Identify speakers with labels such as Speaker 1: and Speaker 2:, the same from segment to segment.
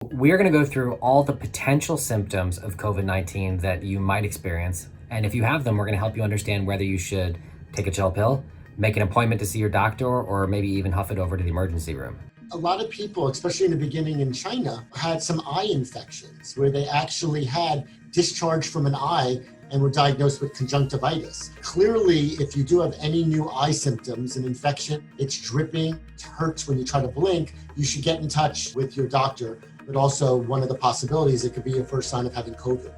Speaker 1: We are going to go through all the potential symptoms of COVID-19 that you might experience. And if you have them, we're going to help you understand whether you should take a chill pill, make an appointment to see your doctor, or maybe even huff it over to the emergency room.
Speaker 2: A lot of people, especially in the beginning in China, had some eye infections where they actually had discharge from an eye and were diagnosed with conjunctivitis. Clearly, if you do have any new eye symptoms, an infection, it's dripping, it hurts when you try to blink, you should get in touch with your doctor. But also one of the possibilities, it could be your first sign of having COVID.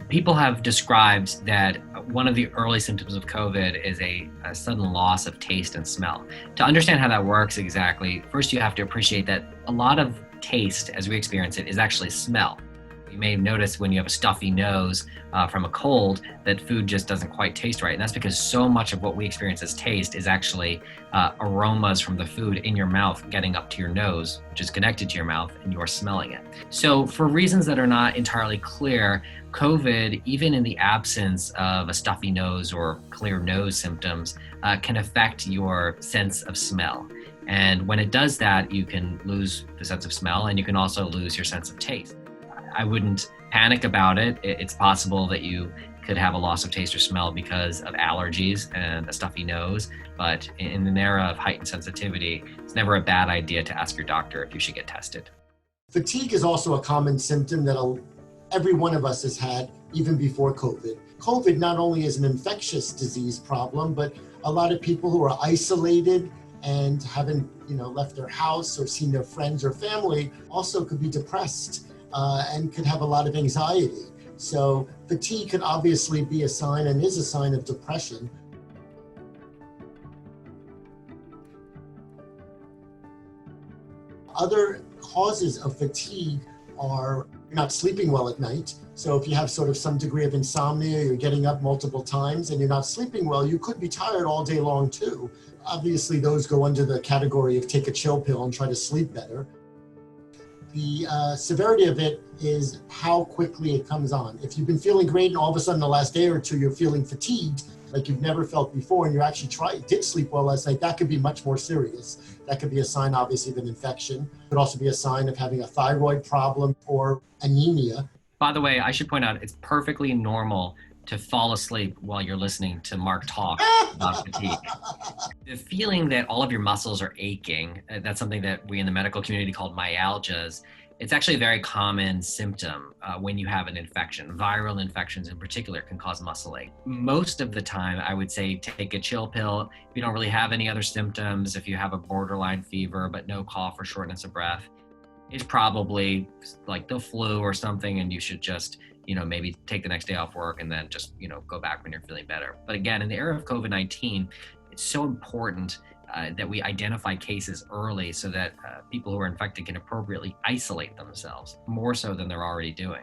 Speaker 3: People have described that one of the early symptoms of COVID is a sudden loss of taste and smell. To understand how that works exactly, first you have to appreciate that a lot of taste, as we experience it, is actually smell. You may notice when you have a stuffy nose from a cold that food just doesn't quite taste right. And that's because so much of what we experience as taste is actually aromas from the food in your mouth getting up to your nose, which is connected to your mouth, and you're smelling it. So for reasons that are not entirely clear, COVID, even in the absence of a stuffy nose or clear nose symptoms, can affect your sense of smell. And when it does that, you can lose the sense of smell, and you can also lose your sense of taste. I wouldn't panic about it. It's possible that you could have a loss of taste or smell because of allergies and a stuffy nose, but in an era of heightened sensitivity, it's never a bad idea to ask your doctor if you should get tested.
Speaker 2: Fatigue is also a common symptom that every one of us has had even before COVID. COVID not only is an infectious disease problem, but a lot of people who are isolated and haven't left their house or seen their friends or family also could be depressed and could have a lot of anxiety. So fatigue can obviously be a sign and is a sign of depression. Other causes of fatigue are not sleeping well at night. So if you have sort of some degree of insomnia, you're getting up multiple times and you're not sleeping well, you could be tired all day long too. Obviously, those go under the category of take a chill pill and try to sleep better. The severity of it is how quickly it comes on. If you've been feeling great and all of a sudden the last day or two you're feeling fatigued like you've never felt before and you actually did sleep well last night, that could be much more serious. That could be a sign obviously of an infection. It could also be a sign of having a thyroid problem or anemia.
Speaker 3: By the way, I should point out it's perfectly normal to fall asleep while you're listening to Mark talk about fatigue. The feeling that all of your muscles are aching, that's something that we in the medical community call myalgias. It's actually a very common symptom when you have an infection. Viral infections in particular can cause muscle ache. Most of the time, I would say take a chill pill. If you don't really have any other symptoms, if you have a borderline fever but no cough or shortness of breath, it's probably like the flu or something, and you should just maybe take the next day off work and then just, go back when you're feeling better. But again, in the era of COVID-19, it's so important that we identify cases early so that people who are infected can appropriately isolate themselves, more so than they're already doing.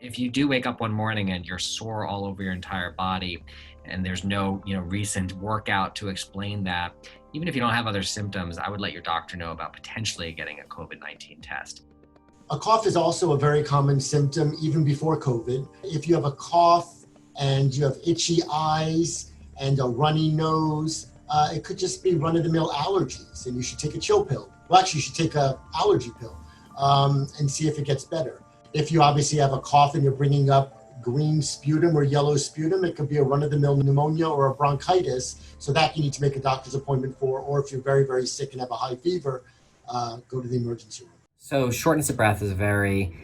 Speaker 3: If you do wake up one morning and you're sore all over your entire body and there's no, recent workout to explain that, even if you don't have other symptoms, I would let your doctor know about potentially getting a COVID-19 test.
Speaker 2: A cough is also a very common symptom even before COVID. If you have a cough and you have itchy eyes and a runny nose, it could just be run-of-the-mill allergies and you should take a chill pill. Well, actually, you should take an allergy pill and see if it gets better. If you obviously have a cough and you're bringing up green sputum or yellow sputum, it could be a run-of-the-mill pneumonia or a bronchitis. So that you need to make a doctor's appointment for, or if you're very, very sick and have a high fever, go to the emergency room.
Speaker 1: So shortness of breath is a very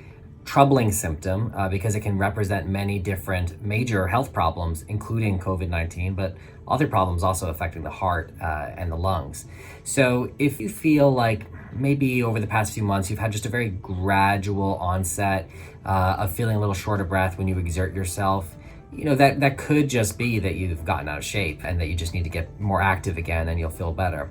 Speaker 1: troubling symptom because it can represent many different major health problems, including COVID-19, but other problems also affecting the heart and the lungs. So if you feel like maybe over the past few months you've had just a very gradual onset of feeling a little short of breath when you exert yourself, that could just be that you've gotten out of shape and that you just need to get more active again and you'll feel better.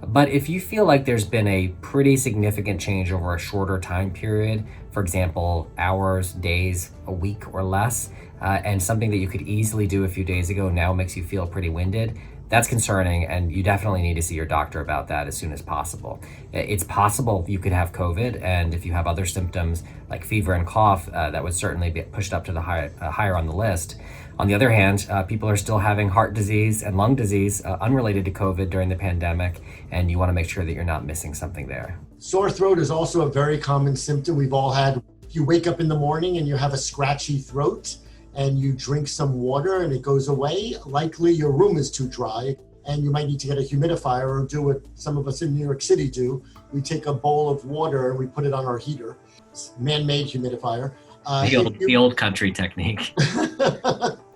Speaker 1: But if you feel like there's been a pretty significant change over a shorter time period, for example, hours, days, a week or less, and something that you could easily do a few days ago now makes you feel pretty winded, that's concerning, and you definitely need to see your doctor about that as soon as possible. It's possible you could have COVID, and if you have other symptoms like fever and cough, that would certainly be pushed up to the higher on the list. On the other hand, people are still having heart disease and lung disease unrelated to COVID during the pandemic, and you want to make sure that you're not missing something there.
Speaker 2: Sore throat is also a very common symptom we've all had. If you wake up in the morning and you have a scratchy throat and you drink some water and it goes away, likely your room is too dry and you might need to get a humidifier or do what some of us in New York City do. We take a bowl of water and we put it on our heater. It's man-made humidifier.
Speaker 3: The old country technique.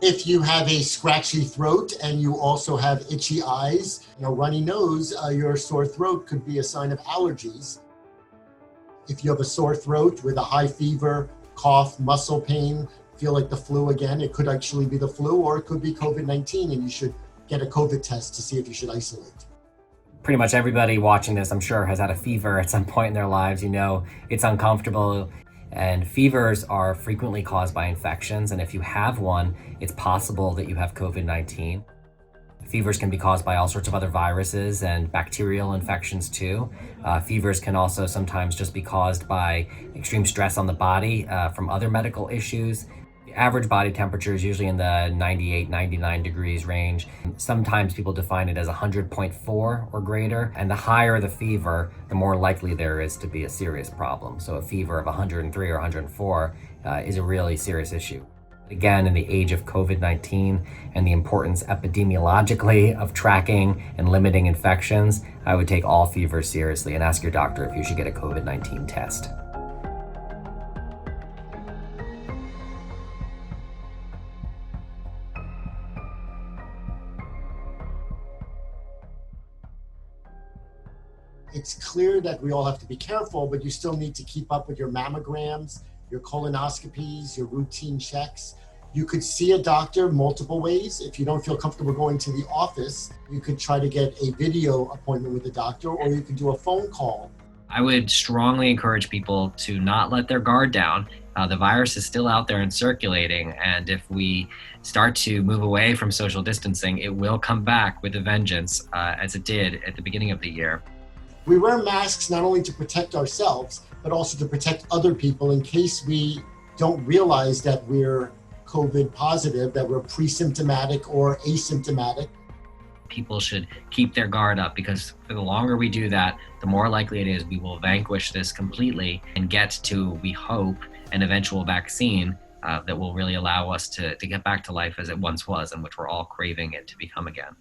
Speaker 2: If you have a scratchy throat and you also have itchy eyes, runny nose, your sore throat could be a sign of allergies. If you have a sore throat with a high fever, cough, muscle pain, feel like the flu again, it could actually be the flu or it could be COVID-19 and you should get a COVID test to see if you should isolate.
Speaker 1: Pretty much everybody watching this, I'm sure, has had a fever at some point in their lives. It's uncomfortable. And fevers are frequently caused by infections. And if you have one, it's possible that you have COVID-19. Fevers can be caused by all sorts of other viruses and bacterial infections too. Fevers can also sometimes just be caused by extreme stress on the body from other medical issues. The average body temperature is usually in the 98, 99 degrees range. Sometimes people define it as 100.4 or greater, and the higher the fever, the more likely there is to be a serious problem. So a fever of 103 or 104 is a really serious issue. Again, in the age of COVID-19 and the importance epidemiologically of tracking and limiting infections, I would take all fevers seriously and ask your doctor if you should get a COVID-19 test.
Speaker 2: It's clear that we all have to be careful, but you still need to keep up with your mammograms, your colonoscopies, your routine checks. You could see a doctor multiple ways. If you don't feel comfortable going to the office, you could try to get a video appointment with the doctor, or you could do a phone call.
Speaker 3: I would strongly encourage people to not let their guard down. The virus is still out there and circulating, and if we start to move away from social distancing, it will come back with a vengeance, as it did at the beginning of the year.
Speaker 2: We wear masks not only to protect ourselves, but also to protect other people in case we don't realize that we're COVID positive, that we're pre-symptomatic or asymptomatic.
Speaker 3: People should keep their guard up, because for the longer we do that, the more likely it is we will vanquish this completely and get to, we hope, an eventual vaccine that will really allow us to get back to life as it once was, and which we're all craving it to become again.